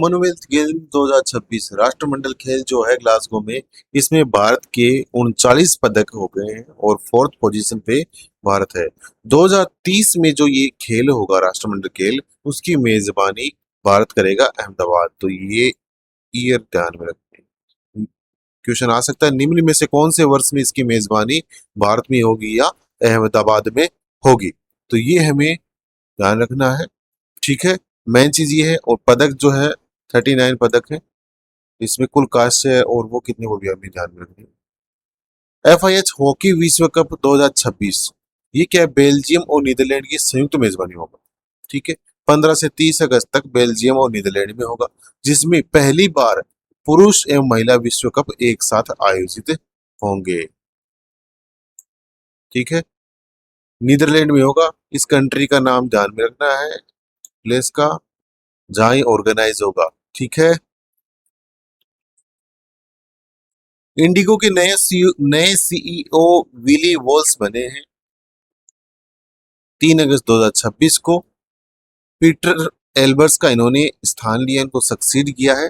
Commonwealth game 2026 राष्ट्रमंडल खेल जो है ग्लासगो में, इसमें भारत के 39 पदक हो गए हैं और फोर्थ पोजीशन पे भारत है। 2030 में जो ये खेल होगा राष्ट्रमंडल खेल, उसकी मेजबानी भारत करेगा अहमदाबाद। तो ये ईयर ध्यान में रखें, क्वेश्चन आ सकता है निम्न में से कौन से वर्ष में इसकी मेजबानी भारत में होगी या अहमदाबाद में होगी। तो ये हमें ध्यान रखना है, ठीक है। मेन चीज ये है, और पदक जो है 39 पदक है इसमें, कुल कास्ट है और वो कितने वो भी हमें ध्यान में रखनी है। FIH हॉकी विश्व कप 2026 ये क्या है, बेल्जियम और नीदरलैंड की संयुक्त मेजबानी होगा, ठीक है। 15 से 30 अगस्त तक बेल्जियम और नीदरलैंड में होगा, जिसमें पहली बार पुरुष एवं महिला विश्व कप एक साथ आयोजित होंगे, ठीक है। नीदरलैंड में होगा, इस कंट्री का नाम ध्यान में रखना है, प्लेस का, जहां ऑर्गेनाइज होगा, ठीक है। इंडिगो के नए CEO विली वॉल्स बने हैं 3 अगस्त 2026 को। पीटर एल्बर्स का इन्होंने स्थान लिया, इनको सक्सीड किया है।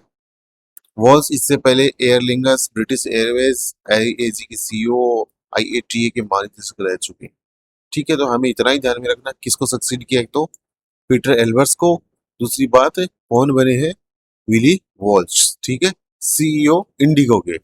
वॉल्स इससे पहले एयरलिंगस, ब्रिटिश एयरवेज, AIAG के CEO, IATA के महानिदेशक रह चुके हैं, ठीक है। तो हमें इतना ही ध्यान में रखना किसको सक्सीड किया, एक तो पीटर एल्बर्स को, दूसरी बात है कौन बने हैं, विली वॉल्स, ठीक है, CEO इंडिगो के।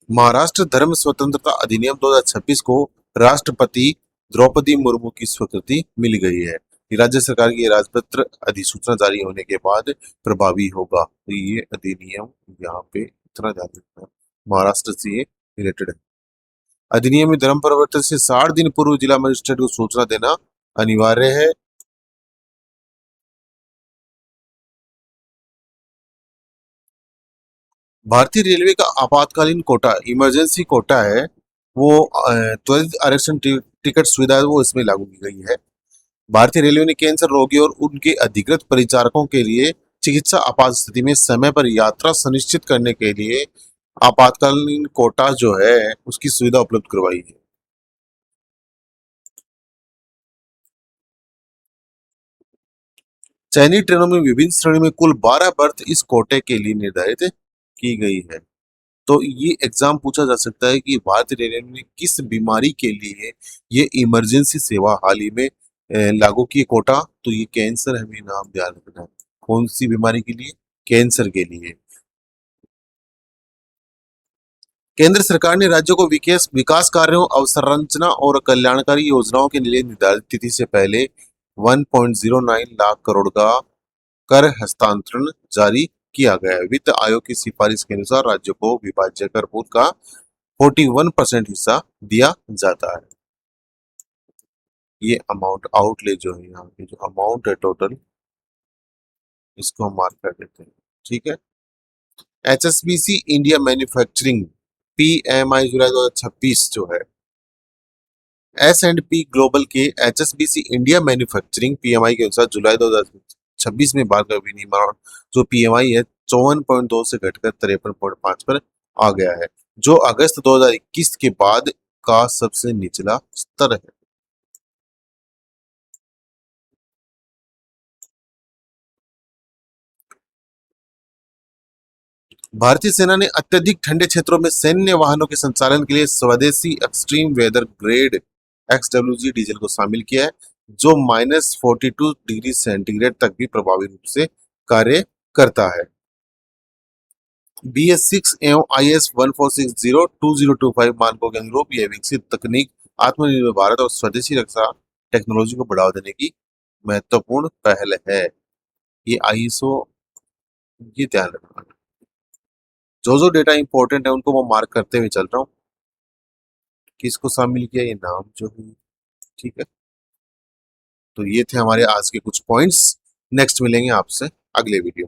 महाराष्ट्र धर्म स्वतंत्रता अधिनियम 2026 को राष्ट्रपति द्रौपदी मुर्मू की स्वीकृति मिल गई है। राज्य सरकार की राजपत्र अधिसूचना जारी होने के बाद प्रभावी होगा। तो ये अधिनियम यहाँ पे इतना ध्यान रखना है, महाराष्ट्र से ये रिलेटेड है। अधिनियम में धर्म परिवर्तन से 60 दिन पूर्व जिला मजिस्ट्रेट को सूचना देना अनिवार्य है। भारतीय रेलवे का आपातकालीन कोटा, इमरजेंसी कोटा है, वो त्वरित आरक्षण टिकट सुविधा है, वो इसमें लागू की गई है। भारतीय रेलवे ने कैंसर रोगी और उनके अधिकृत परिचारकों के लिए चिकित्सा आपात स्थिति में समय पर यात्रा सुनिश्चित करने के लिए आपातकालीन कोटा जो है उसकी सुविधा उपलब्ध करवाई है। चयनित ट्रेनों में विभिन्न श्रेणी में कुल 12 बर्थ इस कोटे के लिए निर्धारित की गई है। तो ये एग्जाम पूछा जा सकता है कि भारतीय रेलवे ने किस बीमारी के लिए ये इमरजेंसी सेवा हाल ही में लागू की कोटा। तो ये कैंसर, हमें नाम ध्यान रखना है, कौन सी बीमारी के लिए, कैंसर के लिए। केंद्र सरकार ने राज्यों को विकास विकास कार्यों, अवसंरचना और कल्याणकारी योजनाओं के लिए निर्धारित तिथि से पहले 1.09 लाख करोड़ का कर हस्तांतरण जारी किया गया है। वित्त आयोग की सिफारिश के अनुसार राज्यों को विभाज्य कर पूल का 41% हिस्सा दिया जाता है। ये अमाउंट आउटले जो है, यहाँ पे जो अमाउंट है टोटल, इसको हम मार्क कर देते हैं, ठीक है। HSBC इंडिया मैन्युफैक्चरिंग PMI जुलाई 2026 जो है, S&P ग्लोबल के HSBC इंडिया मैन्युफैक्चरिंग PMI के अनुसार जुलाई 2026 में भारत का विनिर्माण जो PMI है 54.2 से घटकर 53.5 पर आ गया है, जो अगस्त 2021 के बाद का सबसे निचला स्तर है। भारतीय सेना ने अत्यधिक ठंडे क्षेत्रों में सैन्य वाहनों के संचालन के लिए स्वदेशी extreme weather grade XWG diesel को शामिल किया है, जो -42 डिग्री सेंटीग्रेड तक भी प्रभावी रूप से कार्य करता है। BS6 एवं IS 1460-2025 मानकों के अनुरूप यह विकसित तकनीक आत्मनिर्भर भारत और स्वदेशी रक्षा टेक्नोलॉजी को बढ़ावा देने की महत्वपूर्ण पहल है। ये ISO, ये ध्यान रखना, जो जो डेटा इंपॉर्टेंट है उनको मैं मार्क करते हुए चल रहा हूँ, किसको शामिल किया ये नाम जो है, ठीक है। तो ये थे हमारे आज के कुछ पॉइंट्स, नेक्स्ट मिलेंगे आपसे अगले वीडियो।